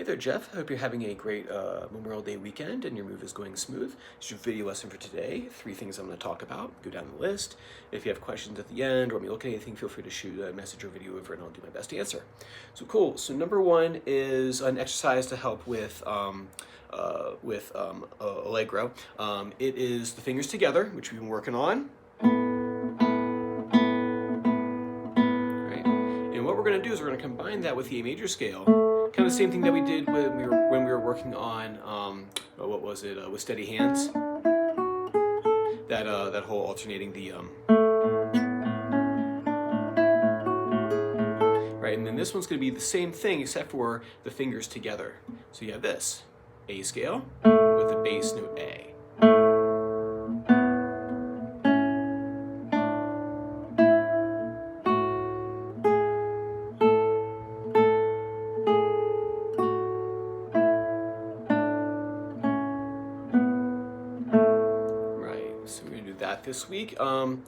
Hey there, Jeff. Hope you're having a great Memorial Day weekend and your move is going smooth. It's your video lesson for today. 3 things I'm going to talk about. Go down the list. If you have questions at the end or want me to look at anything, feel free to shoot a message or video over and I'll do my best to answer. So cool. So number 1 is an exercise to help with Allegro. It is the fingers together, which we've been working on. Right. And what we're going to do is we're going to combine that with the A major scale. Kind of the same thing that we did when we were working on what was it with steady hands. That whole alternating the right, and then this one's going to be the same thing except for the fingers together. So you have this A scale with the bass note A. That this week. Don't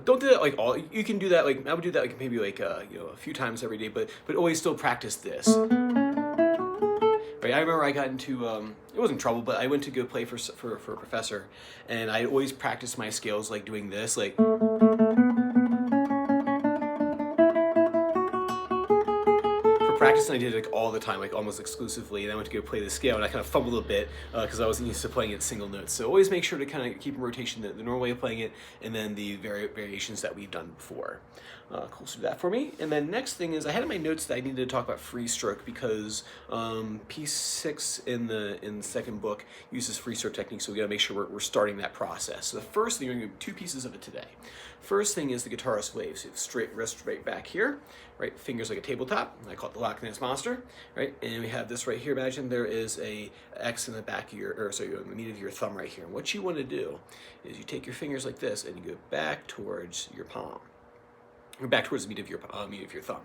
do that like all. You can do that like I would do that like maybe like a few times every day, but always still practice this. Right. I remember I got into it wasn't trouble, but I went to go play for a professor, and I always practiced my scales like doing this like. Practice, and I did it like all the time, like almost exclusively, and I went to go play the scale and I kind of fumbled a bit because I wasn't used to playing it single notes. So always make sure to kind of keep in rotation the normal way of playing it and then the variations that we've done before. Cool, so do that for me. And then next thing is I had in my notes that I needed to talk about free stroke because piece 6 in the second book uses free stroke technique, so we gotta make sure we're starting that process. So the first thing, we're gonna do 2 pieces of it today. First thing is the guitarist wave. So wrist straight back here, right? Fingers like a tabletop. I call it the Loch Ness Monster, right? And we have this right here. Imagine there is a X in the back of your, or sorry, on the meat of your thumb right here. And what you want to do is you take your fingers like this and you go back towards your palm, or back towards the meat of your thumb.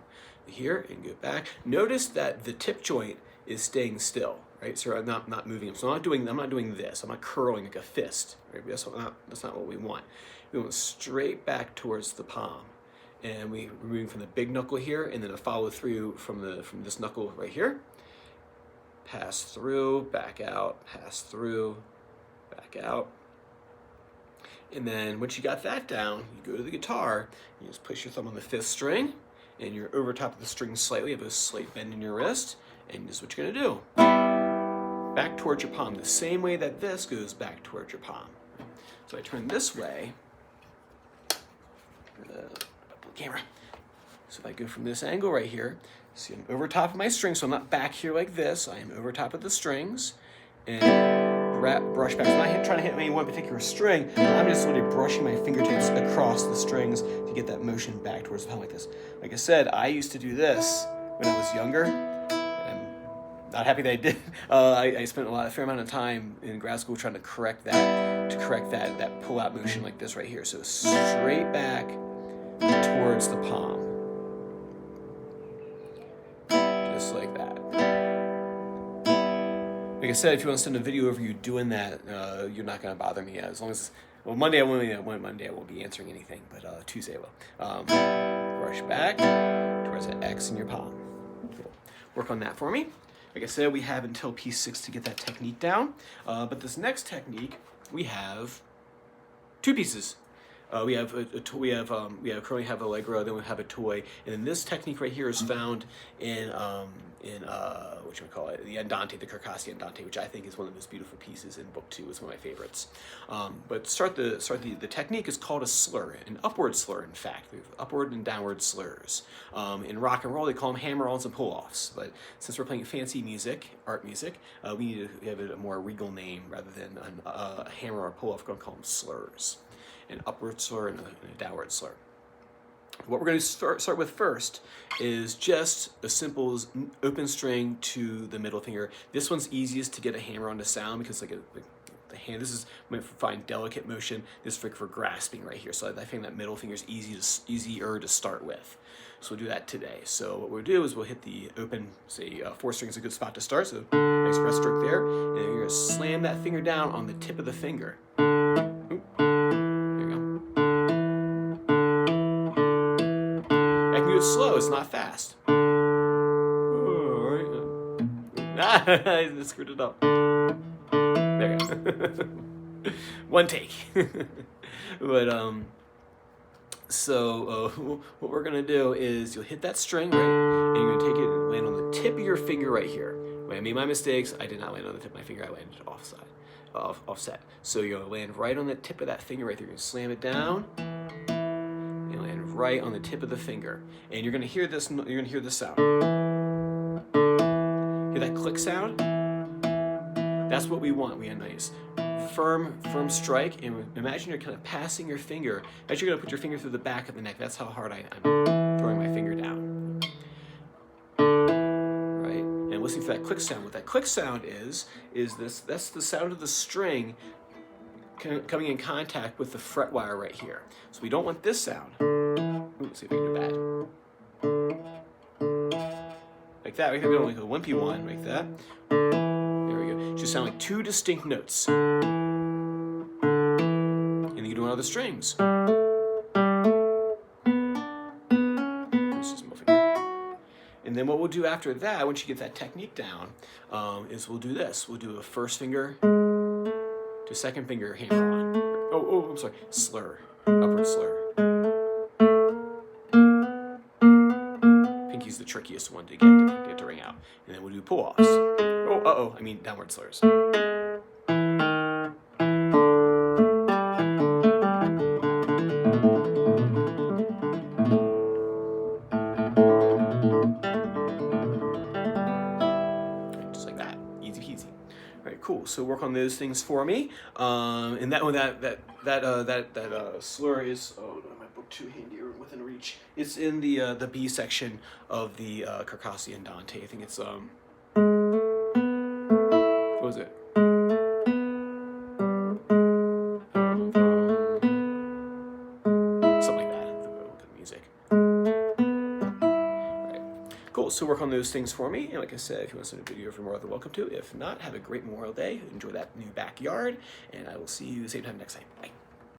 Here and go back. Notice that the tip joint is staying still, right? So I'm not moving. So I'm not doing this. I'm not curling like a fist, right? That's not what we want. We went straight back towards the palm, and we're moving from the big knuckle here, and then a follow through from this knuckle right here. Pass through, back out, pass through, back out. And then once you got that down, you go to the guitar, you just place your thumb on the 5th string, and you're over top of the string slightly, you have a slight bend in your wrist, and this is what you're gonna do. Back towards your palm, the same way that this goes back towards your palm. So I turn this way, camera. So if I go from this angle right here, see I'm over top of my string, so I'm not back here like this, I am over top of the strings, and brush back. So I'm not trying to hit any one particular string, I'm just literally brushing my fingertips across the strings to get that motion back towards the palm like this. Like I said, I used to do this when I was younger. I'm not happy that I did. I spent a fair amount of time in grad school trying to correct that pull-out motion like this right here. So straight back towards the palm, just like that. Like I said, if you want to send a video over you doing that, you're not going to bother me as long as Monday I won't be answering anything, but Tuesday I will. Brush back towards the X in your palm. Cool. Work on that for me. Like I said, we have until piece 6 to get that technique down, but this next technique we have 2 pieces. We currently have Allegro, then we have a toy, and then this technique right here is found in what you call it, the Andante, the Carcassi Andante, which I think is one of the most beautiful pieces in book 2. It's one of my favorites. But the technique is called a slur, an upward slur. In fact, we have upward and downward slurs. In rock and roll, they call them hammer-ons and pull-offs. But since we're playing fancy music, art music, we need to have a more regal name rather than a hammer or pull-off. We're going to call them slurs. An upward slur and a downward slur. What we're going to start with first is just as simple as open string to the middle finger. This one's easiest to get a hammer on to sound because the hand, this is meant for fine delicate motion. This is for grasping right here. So I think that middle finger is easier to start with. So we'll do that today. So what we'll do is we'll hit the open, say 4 string is a good spot to start. So nice rest stroke there. And you're going to slam that finger down on the tip of the finger. Slow, it's not fast. I screwed it up. There you go. One take. But so what we're gonna do is you'll hit that string, right, and you're gonna take it and land on the tip of your finger right here. When I made my mistakes, I did not land on the tip of my finger, I landed offset. So you're gonna land right on the tip of that finger right there. You're gonna slam it down, and land right on the tip of the finger. And you're gonna hear this. You're gonna hear this sound. Hear that click sound? That's what we want. We have a nice firm strike, and imagine you're kind of passing your finger as you're gonna put your finger through the back of the neck. That's how hard I'm throwing my finger down. Right? And listening for that click sound. What that click sound is this, that's the sound of the string coming in contact with the fret wire right here. So we don't want this sound. Ooh, let's see if we can do bad. Like that, right there, we don't like a wimpy one, like that. There we go. Just sound like two distinct notes. And you can do it on other strings. And then what we'll do after that, once you get that technique down, is we'll do this. We'll do a first finger to second finger hammer on. Oh, I'm sorry, slur, upward slur. Pinky's the trickiest one to get to ring out. And then we'll do pull-offs. I mean downward slurs. Just like that, easy peasy. All right, cool. So work on those things for me. And that slur is, oh, I don't have my book too handy or within reach. It's in the B section of the Carcassi Andante. I think it's what was it? Something like that. Look at the music. All right, cool. So work on those things for me. And like I said, if you want to send a video, you're more than welcome to. If not, have a great Memorial Day. Enjoy that new backyard, and I will see you same time next time. Bye.